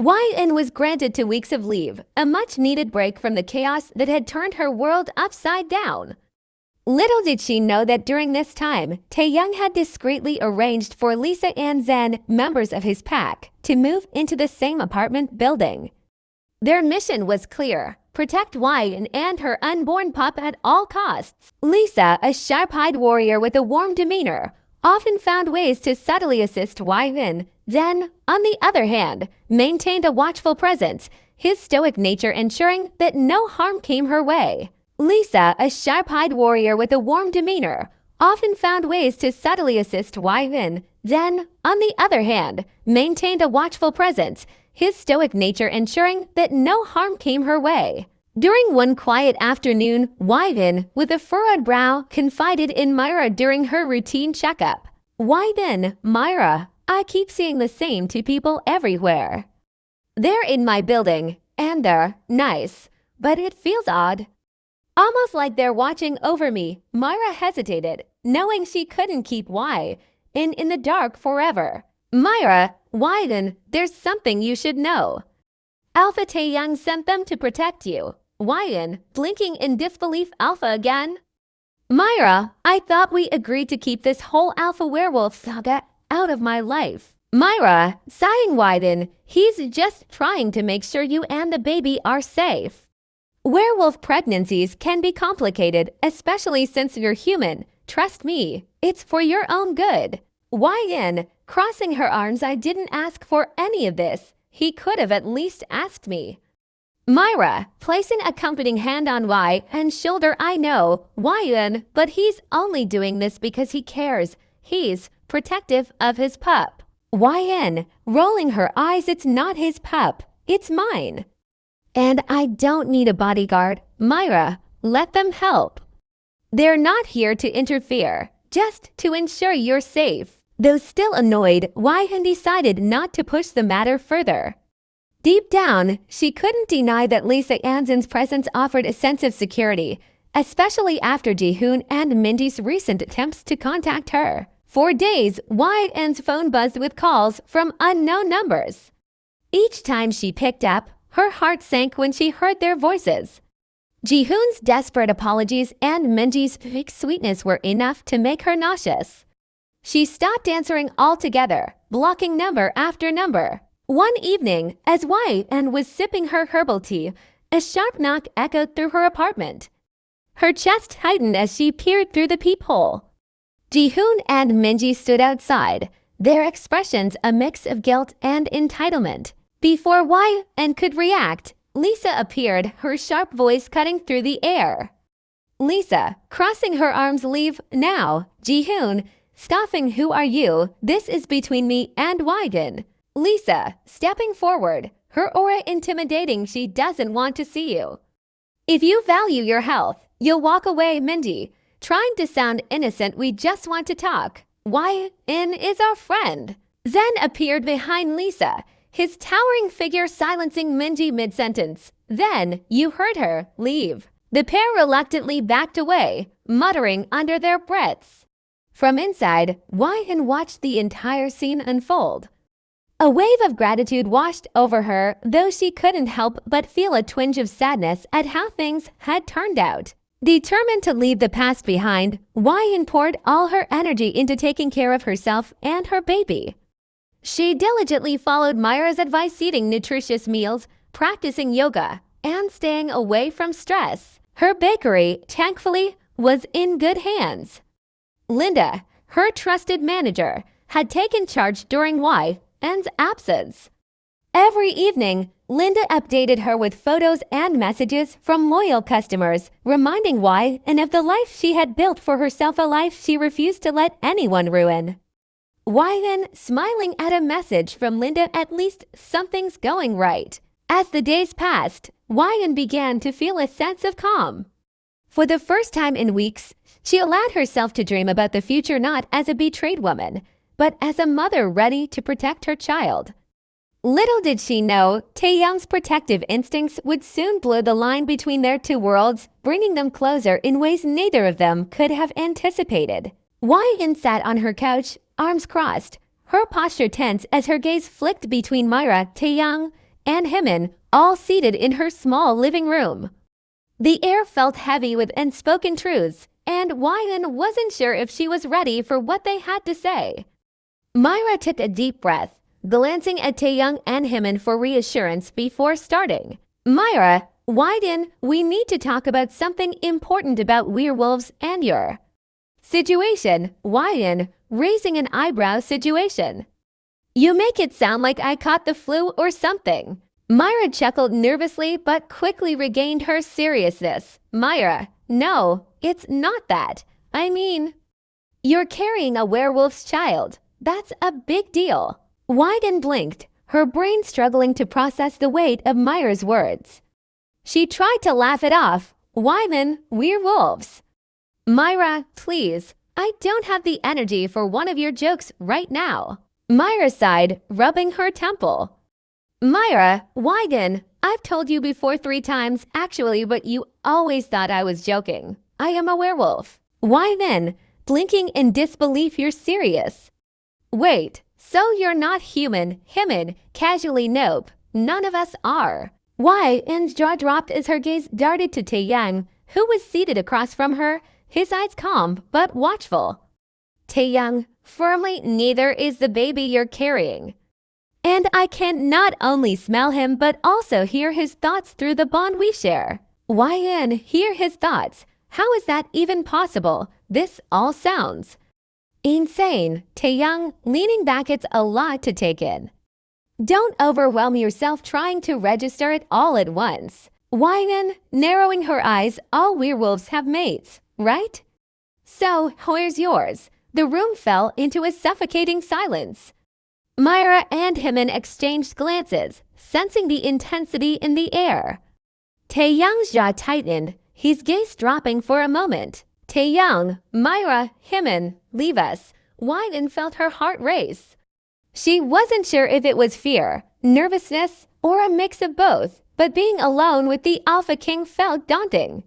YN was granted 2 weeks of leave, a much-needed break from the chaos that had turned her world upside down. Little did she know that during this time, Taehyung had discreetly arranged for Lisa and Zen, members of his pack, to move into the same apartment building. Their mission was clear: protect YN and her unborn pup at all costs. Lisa, a sharp-eyed warrior with a warm demeanor, often found ways to subtly assist YN. Zen, on the other hand, maintained a watchful presence, his stoic nature ensuring that no harm came her way. Lisa, a sharp-eyed warrior with a warm demeanor, often found ways to subtly assist YN. Zen, on the other hand, maintained a watchful presence, his stoic nature ensuring that no harm came her way. During one quiet afternoon, YN, with a furrowed brow, confided in Myra during her routine checkup. YN, Myra, I keep seeing the same 2 people everywhere. They're in my building, and they're nice, but it feels odd. Almost like they're watching over me. Myra hesitated, knowing she couldn't keep YN in the dark forever. Myra, YN, there's something you should know. Alpha Taehyung sent them to protect you. YN, blinking in disbelief. Alpha again? Myra, I thought we agreed to keep this whole alpha werewolf saga out of my life. Myra, sighing. YN, he's just trying to make sure you and the baby are safe. Werewolf pregnancies can be complicated, especially since you're human. Trust me, it's for your own good. YN, crossing her arms, I didn't ask for any of this. He could have at least asked me. Myra, placing a comforting hand on YN's shoulder, I know, YN, but he's only doing this because he cares. He's protective of his pup. YN, rolling her eyes, it's not his pup, it's mine. And I don't need a bodyguard. Myra, let them help. They're not here to interfere, just to ensure you're safe. Though still annoyed, YN decided not to push the matter further. Deep down, she couldn't deny that Lisa Anzin's presence offered a sense of security, especially after Jihoon and Minji's recent attempts to contact her. For days, YN's phone buzzed with calls from unknown numbers. Each time she picked up, her heart sank when she heard their voices. Jihoon's desperate apologies and Minji's fake sweetness were enough to make her nauseous. She stopped answering altogether, blocking number after number. One evening, as YN was sipping her herbal tea, a sharp knock echoed through her apartment. Her chest tightened as she peered through the peephole. Jihoon and Minji stood outside, their expressions a mix of guilt and entitlement. Before YN could react, Lisa appeared, her sharp voice cutting through the air. Lisa, crossing her arms, leave now. Jihoon, scoffing, who are you? This is between me and YN. Lisa, stepping forward, her aura intimidating, she doesn't want to see you. If you value your health, you'll walk away. Minji, trying to sound innocent, we just want to talk. YN is our friend. Zen appeared behind Lisa, his towering figure silencing Minji mid-sentence. Then, you heard her, leave. The pair reluctantly backed away, muttering under their breaths. From inside, YN watched the entire scene unfold. A wave of gratitude washed over her, though she couldn't help but feel a twinge of sadness at how things had turned out. Determined to leave the past behind, YN poured all her energy into taking care of herself and her baby. She diligently followed Myra's advice, eating nutritious meals, practicing yoga, and staying away from stress. Her bakery, thankfully, was in good hands. Linda, her trusted manager, had taken charge during YN's absence. Every evening, Linda updated her with photos and messages from loyal customers, reminding YN of the life she had built for herself, a life she refused to let anyone ruin. YN, smiling at a message from Linda, at least something's going right. As the days passed, YN began to feel a sense of calm. For the first time in weeks, she allowed herself to dream about the future not as a betrayed woman, but as a mother ready to protect her child. Little did she know, Taehyung's protective instincts would soon blur the line between their 2 worlds, bringing them closer in ways neither of them could have anticipated. YN sat on her couch, arms crossed, her posture tense as her gaze flicked between Myra, Taehyung, and Hyun, all seated in her small living room. The air felt heavy with unspoken truths, and Hyun wasn't sure if she was ready for what they had to say. Myra took a deep breath, glancing at Taehyung and Hyun for reassurance before starting. Myra, Hyun, we need to talk about something important about werewolves and your situation. Hyun, raising an eyebrow. Situation? You make it sound like I caught the flu or something. Myra chuckled nervously but quickly regained her seriousness. Myra, no, it's not that. I mean, you're carrying a werewolf's child. That's a big deal. Hyun blinked, her brain struggling to process the weight of Myra's words. She tried to laugh it off. Hyun, werewolves. Myra, please, I don't have the energy for one of your jokes right now. Myra sighed, rubbing her temple. Myra, Hyun, I've told you before 3 times actually, but you always thought I was joking. I am a werewolf. Hyun, blinking in disbelief. You're serious? Wait, so you're not human? Hyun, casually. Nope, none of us are. Hyun's jaw dropped as her gaze darted to Taehyung, who was seated across from her, his eyes calm but watchful. Taehyung, firmly, neither is the baby you're carrying. And I can not only smell him but also hear his thoughts through the bond we share. Hyun, hear his thoughts? How is that even possible? This all sounds insane. Taehyung, leaning back. It's a lot to take in. Don't overwhelm yourself trying to register it all at once. Hyun, narrowing her eyes. All werewolves have mates, right? So, where's yours? The room fell into a suffocating silence. Myra and Hyun exchanged glances, sensing the intensity in the air. Taehyung's jaw tightened, his gaze dropping for a moment. Taehyung, Myra, Hyun, leave us. Hyun felt her heart race. She wasn't sure if it was fear, nervousness, or a mix of both, but being alone with the Alpha King felt daunting.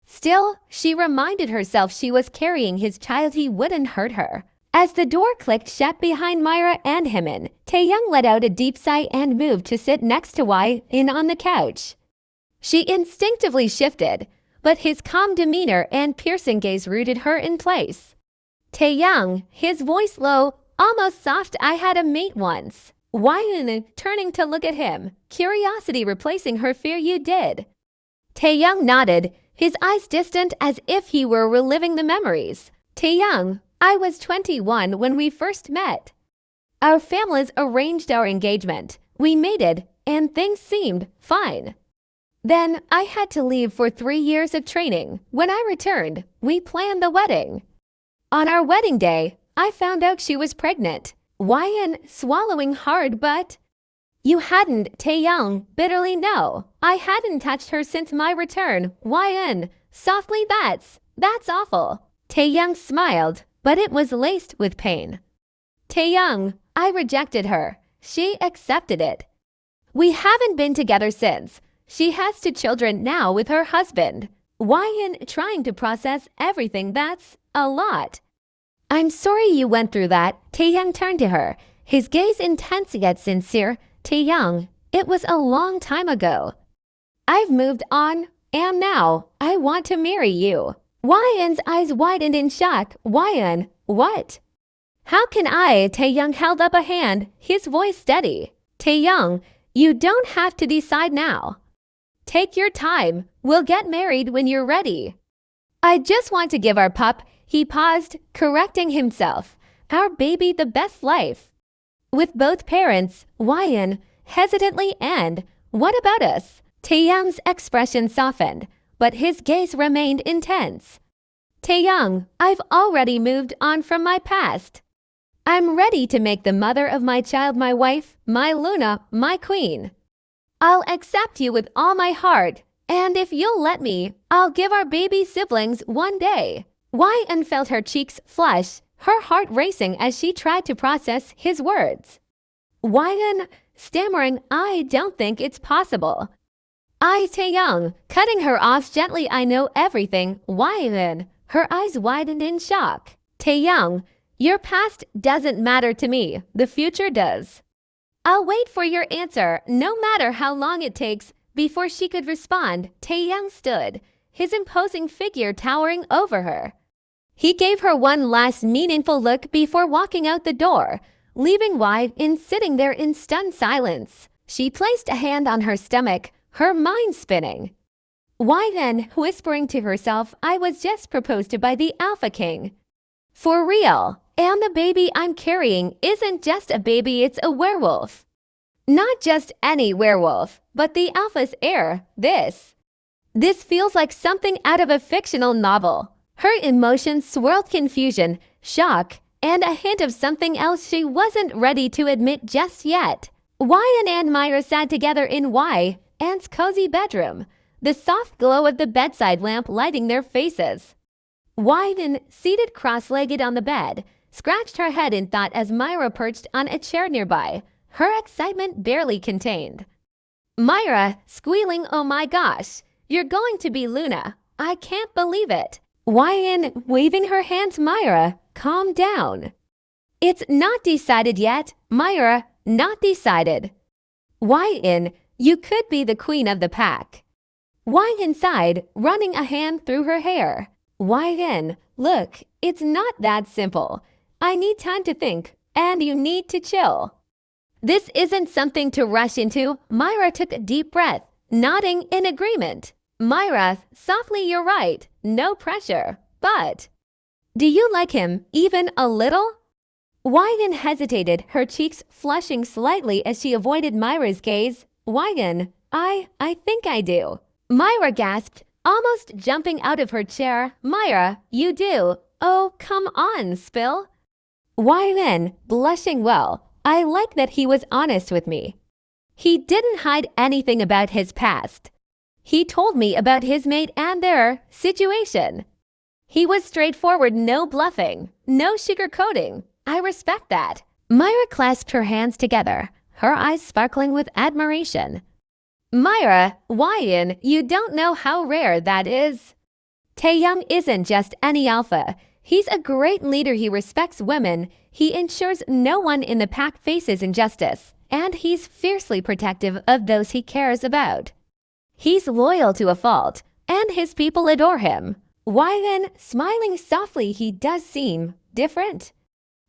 Still, she reminded herself she was carrying his child. He wouldn't hurt her. As the door clicked shut behind Myra and Hyun, Taehyung let out a deep sigh and moved to sit next to Hyun on the couch. She instinctively shifted, but his calm demeanor and piercing gaze rooted her in place. Taehyung, his voice low, almost soft. I had a mate once. Hyun, turning to look at him, curiosity replacing her fear. You did? Taehyung nodded, his eyes distant as if he were reliving the memories. Taehyung, I was 21 when we first met. Our families arranged our engagement. We mated, and things seemed fine. Then I had to leave for 3 years of training. When I returned, we planned the wedding. On our wedding day, I found out she was pregnant. Hyun, swallowing hard. But you hadn't? Taehyung, bitterly. No, I hadn't touched her since my return. Hyun, softly. That's awful. Taehyung smiled, but it was laced with pain. Taehyung, I rejected her. She accepted it. We haven't been together since. She has 2 children now with her husband. Hyun, trying to process everything. That's a lot. I'm sorry you went through that. Taehyung turned to her, his gaze intense yet sincere. Taehyung, it was a long time ago. I've moved on, and now I want to marry you. Hyun's eyes widened in shock. Hyun, what? How can I? Taehyung held up a hand, his voice steady. Taehyung, you don't have to decide now. Take your time. We'll get married when you're ready. I just want to give our pup. He paused, correcting himself. Our baby the best life. With both parents. Hyun, hesitantly. And what about us? Taehyung's expression softened, but his gaze remained intense. Taehyung, I've already moved on from my past. I'm ready to make the mother of my child my wife, my Luna, my queen. I'll accept you with all my heart, and if you'll let me, I'll give our baby siblings one day. Hyun felt her cheeks flush, her heart racing as she tried to process his words. Hyun, stammering, I don't think it's possible. Taehyung, cutting her off gently. I know everything. Hyun, her eyes widened in shock. Taehyung, your past doesn't matter to me. The future does. I'll wait for your answer, no matter how long it takes. Before she could respond, Taehyung stood, his imposing figure towering over her. He gave her one last meaningful look before walking out the door, leaving Wai-in sitting there in stunned silence. She placed a hand on her stomach, her mind spinning. Wai-in, whispering to herself, I was just proposed to by the Alpha King. For real, and the baby I'm carrying isn't just a baby, it's a werewolf. Not just any werewolf, but the Alpha's heir. This feels like something out of a fictional novel. Her emotions swirled confusion, shock, and a hint of something else she wasn't ready to admit just yet. Wai and Myra sat together in Wai-in's cozy bedroom, the soft glow of the bedside lamp lighting their faces. Wai-in, seated cross-legged on the bed, scratched her head in thought as Myra perched on a chair nearby, her excitement barely contained. Myra, squealing, oh my gosh, you're going to be Luna. I can't believe it. Wai-in, waving her hands, Myra, calm down. It's not decided yet, Myra, not decided. Wai-in, you could be the queen of the pack. Wai-in sighed, running a hand through her hair. Wai-in, look, it's not that simple. I need time to think, and you need to chill. This isn't something to rush into. Myra took a deep breath, nodding in agreement. Myra, softly, you're right. No pressure. But do you like him, even a little? Wai-in hesitated, her cheeks flushing slightly as she avoided Myra's gaze. Wai-in, I think I do. Myra gasped, almost jumping out of her chair. Myra, you do. Oh, come on, spill. Wai-in, blushing well. I like that he was honest with me. He didn't hide anything about his past. He told me about his mate and their situation. He was straightforward, no bluffing, no sugarcoating. I respect that. Myra clasped her hands together, her eyes sparkling with admiration. Myra, Wai-in, you don't know how rare that is. Taehyung isn't just any alpha. He's a great leader. He respects women. He ensures no one in the pack faces injustice. And he's fiercely protective of those he cares about. He's loyal to a fault, and his people adore him. Wai-in, smiling softly, he does seem different.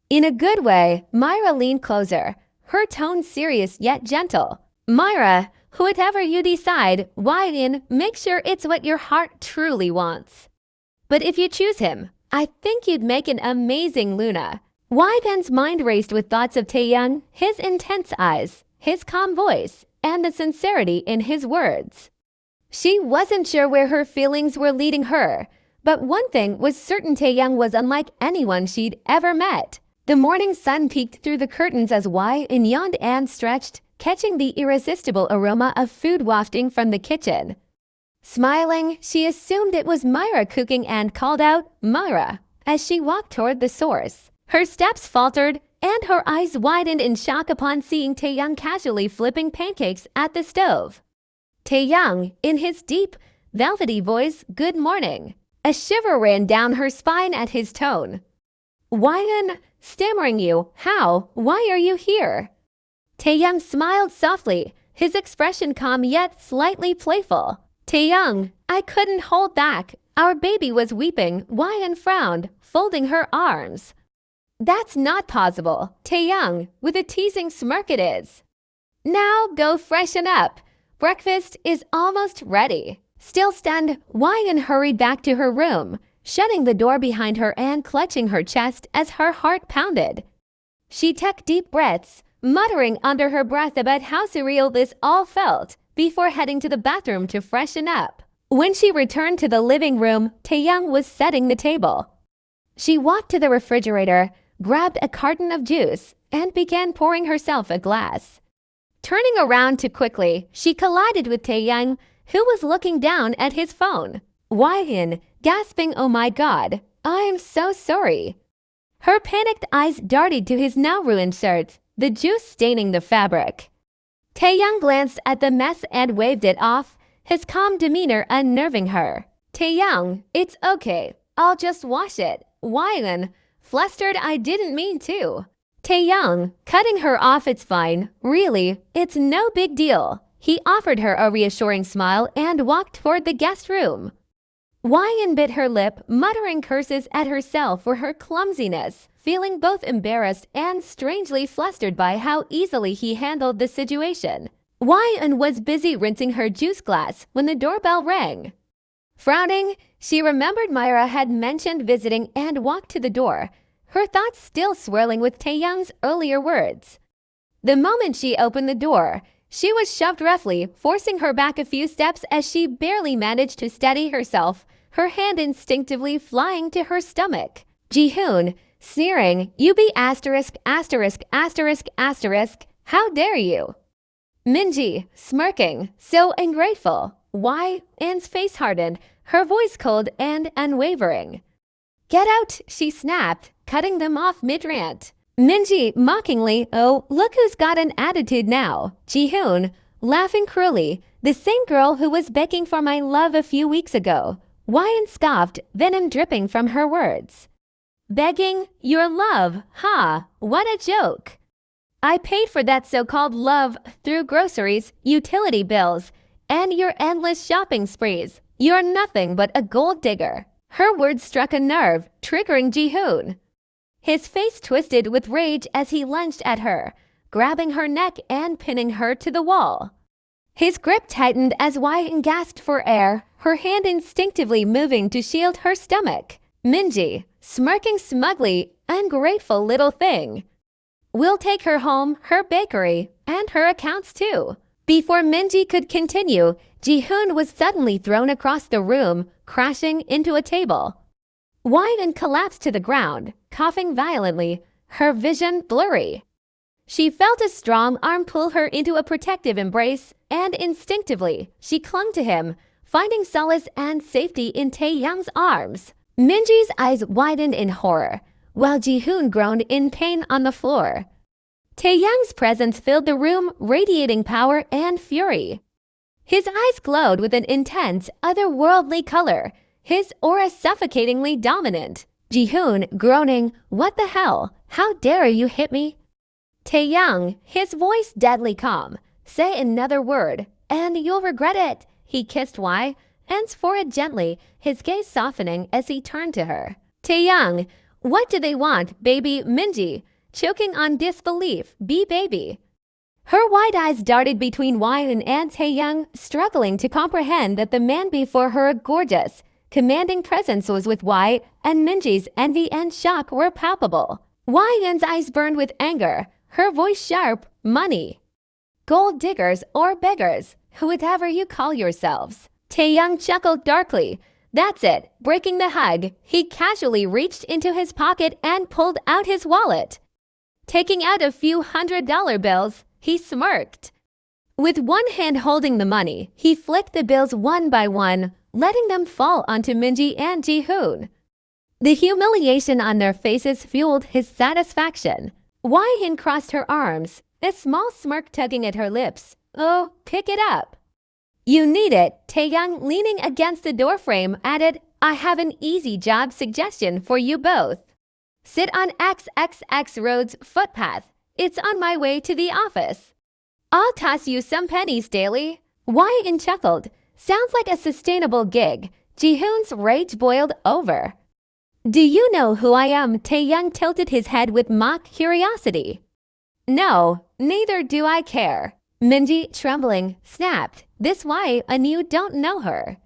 In a good way, Myra leaned closer, her tone serious yet gentle. Myra, whatever you decide, Wai-in, make sure it's what your heart truly wants. But if you choose him, I think you'd make an amazing Luna. Wai-in's mind raced with thoughts of Taehyung, his intense eyes, his calm voice, and the sincerity in his words. She wasn't sure where her feelings were leading her, but one thing was certain: Taehyung was unlike anyone she'd ever met. The morning sun peeked through the curtains as Wai-in yawned and stretched, catching the irresistible aroma of food wafting from the kitchen. Smiling, she assumed it was Myra cooking and called out, Myra, as she walked toward the source. Her steps faltered, and her eyes widened in shock upon seeing Taehyung casually flipping pancakes at the stove. Taehyung, in his deep, velvety voice, good morning. A shiver ran down her spine at his tone. Wai-in, stammering, you, how, why are you here? Taehyung smiled softly, his expression calm yet slightly playful. Taehyung, I couldn't hold back. Our baby was weeping. Wai-in frowned, folding her arms. That's not possible. Taehyung, with a teasing smirk, it is. Now go freshen up. Breakfast is almost ready. Still stunned, Wai-in hurried back to her room, shutting the door behind her and clutching her chest as her heart pounded. She took deep breaths, muttering under her breath about how surreal this all felt, before heading to the bathroom to freshen up. When she returned to the living room, Taehyung was setting the table. She walked to the refrigerator, grabbed a carton of juice, and began pouring herself a glass. Turning around too quickly, she collided with Taehyung, who was looking down at his phone. Wai-in, gasping, oh my god, I'm so sorry. Her panicked eyes darted to his now ruined shirt, the juice staining the fabric. Taehyung glanced at the mess and waved it off, his calm demeanor unnerving her. Taehyung, it's okay. I'll just wash it. Wai-in, flustered, I didn't mean to. Taehyung, cutting her off. It's fine. Really, it's no big deal. He offered her a reassuring smile and walked toward the guest room. Hwan bit her lip, muttering curses at herself for her clumsiness, feeling both embarrassed and strangely flustered by how easily he handled the situation. Hwan was busy rinsing her juice glass when the doorbell rang. Frowning, she remembered Myra had mentioned visiting and walked to the door, her thoughts still swirling with Taehyung's earlier words. The moment she opened the door, she was shoved roughly, forcing her back a few steps as she barely managed to steady herself, her hand instinctively flying to her stomach. Jihoon, sneering, "You be asterisk, asterisk, asterisk, asterisk, how dare you?" Minji, smirking, so ungrateful. Why? Anne's face hardened, her voice cold and unwavering. "Get out," she snapped, cutting them off mid-rant. Minji, mockingly, "Oh, look who's got an attitude now." Jihoon, laughing cruelly, "The same girl who was begging for my love a few weeks ago." Hwan scoffed, venom dripping from her words. "Begging? Your love? Ha! What a joke. I paid for that so-called love through groceries, utility bills, and your endless shopping sprees. You're nothing but a gold digger." Her words struck a nerve, triggering Jihoon. His face twisted with rage as he lunged at her, grabbing her neck and pinning her to the wall. His grip tightened as Hwan gasped for air, her hand instinctively moving to shield her stomach. Minji, smirking smugly, "Ungrateful little thing. We'll take her home, her bakery, and her accounts too." Before Minji could continue, Jihoon was suddenly thrown across the room, crashing into a table. Hwan collapsed to the ground, coughing violently, her vision blurry. She felt a strong arm pull her into a protective embrace, and instinctively, she clung to him, finding solace and safety in Taehyung's arms. Minji's eyes widened in horror, while Jihoon groaned in pain on the floor. Taehyung's presence filled the room, radiating power and fury. His eyes glowed with an intense, otherworldly color, his aura suffocatingly dominant. Jihoon, groaning, "What the hell? How dare you hit me?" Taehyung, his voice deadly calm, "Say another word, and you'll regret it." He kissed Hwan's forehead gently, his gaze softening as he turned to her. Taehyung, "What do they want, baby?" Minji, choking on disbelief, "Baby." Her wide eyes darted between Hwan and Taehyung, struggling to comprehend that the man before her, gorgeous, commanding presence, was with Hwan, and Minji's envy and shock were palpable. Hwan's eyes burned with anger, her voice sharp, "Money. Gold diggers or beggars, whatever you call yourselves." Taehyung chuckled darkly. "That's it." Breaking the hug, he casually reached into his pocket and pulled out his wallet. Taking out a few $100 bills, he smirked. With one hand holding the money, he flicked the bills one by one, letting them fall onto Minji and Jihoon. The humiliation on their faces fueled his satisfaction. Hwan crossed her arms, a small smirk tugging at her lips. "Oh, pick it up." "You need it." Taehyung, leaning against the doorframe, added, "I have an easy job suggestion for you both. Sit on XXX Road's footpath. It's on my way to the office. I'll toss you some pennies daily." Hwan chuckled. "Sounds like a sustainable gig." Jihoon's rage boiled over. "Do you know who I am?" Taehyung tilted his head with mock curiosity. "No, neither do I care." Minji, trembling, snapped, "This why, and you don't know her.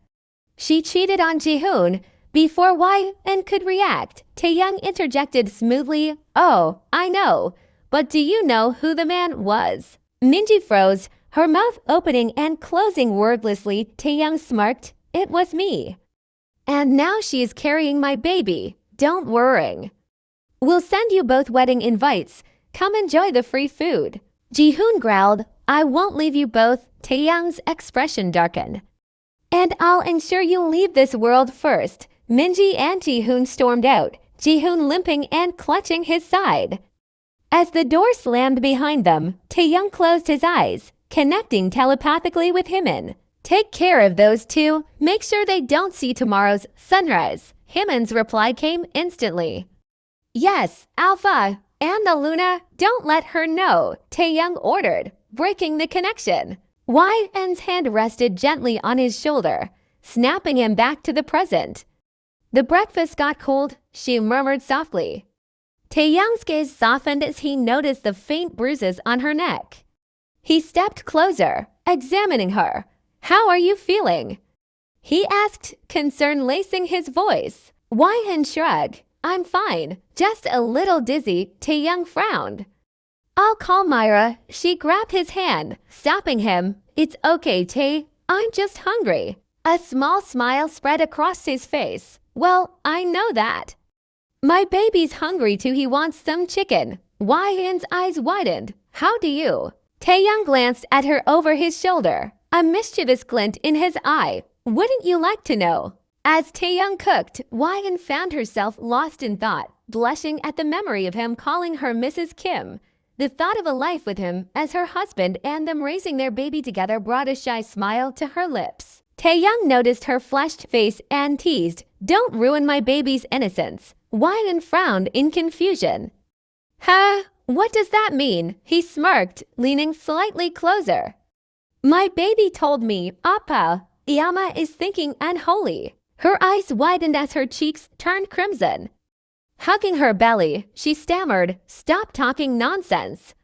She cheated on Jihoon." Before Hwan could react, Taehyung interjected smoothly, "Oh, I know, but do you know who the man was?" Minji froze, her mouth opening and closing wordlessly. Taehyung smirked, "It was me. And now she is carrying my baby. Don't worry. We'll send you both wedding invites. Come enjoy the free food." Jihoon growled, "I won't leave you both." Taehyung's expression darkened. "And I'll ensure you leave this world first." Minji and Jihoon stormed out, Jihoon limping and clutching his side. As the door slammed behind them, Taehyung closed his eyes, connecting telepathically with Hymin. "Take care of those two. Make sure they don't see tomorrow's sunrise." Hymin's reply came instantly. "Yes, Alpha." Luna, don't let her know, Taehyung ordered, breaking the connection. Hwan's hand rested gently on his shoulder, snapping him back to the present. The breakfast got cold, she murmured softly. Taehyung's gaze softened as he noticed the faint bruises on her neck. He stepped closer, examining her. How are you feeling? He asked, concern lacing his voice. Hwan shrugged. I'm fine, just a little dizzy, Taehyung frowned. I'll call Myra. She grabbed his hand, stopping him. It's okay, Tae. I'm just hungry. A small smile spread across his face. Well, I know that. My baby's hungry too. He wants some chicken. Hwan's eyes widened. How do you? Taehyung glanced at her over his shoulder, a mischievous glint in his eye. Wouldn't you like to know? As Taehyung cooked, Hwan found herself lost in thought, blushing at the memory of him calling her Mrs. Kim. The thought of a life with him as her husband and them raising their baby together brought a shy smile to her lips. Taehyung noticed her flushed face and teased, Don't ruin my baby's innocence. Hwan frowned in confusion. Huh? What does that mean? He smirked, leaning slightly closer. My baby told me, Appa, Yama is thinking unholy. Her eyes widened as her cheeks turned crimson. Hugging her belly, she stammered, Stop talking nonsense.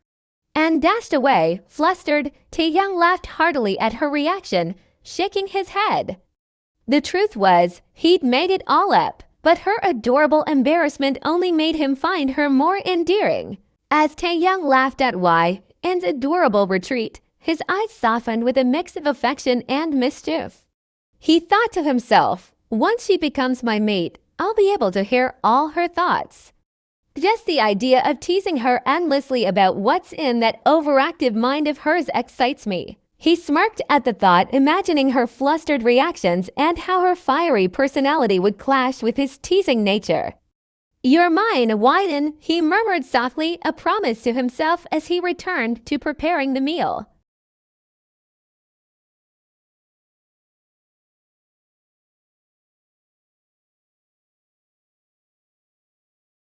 And dashed away, flustered. Taehyung laughed heartily at her reaction, shaking his head. The truth was, he'd made it all up, but her adorable embarrassment only made him find her more endearing. As Taehyung laughed at Hwan's adorable retreat, his eyes softened with a mix of affection and mischief. He thought to himself, once she becomes my mate, I'll be able to hear all her thoughts. Just the idea of teasing her endlessly about what's in that overactive mind of hers excites me. He smirked at the thought, imagining her flustered reactions and how her fiery personality would clash with his teasing nature. You're mine, Hwan, he murmured softly, a promise to himself as he returned to preparing the meal.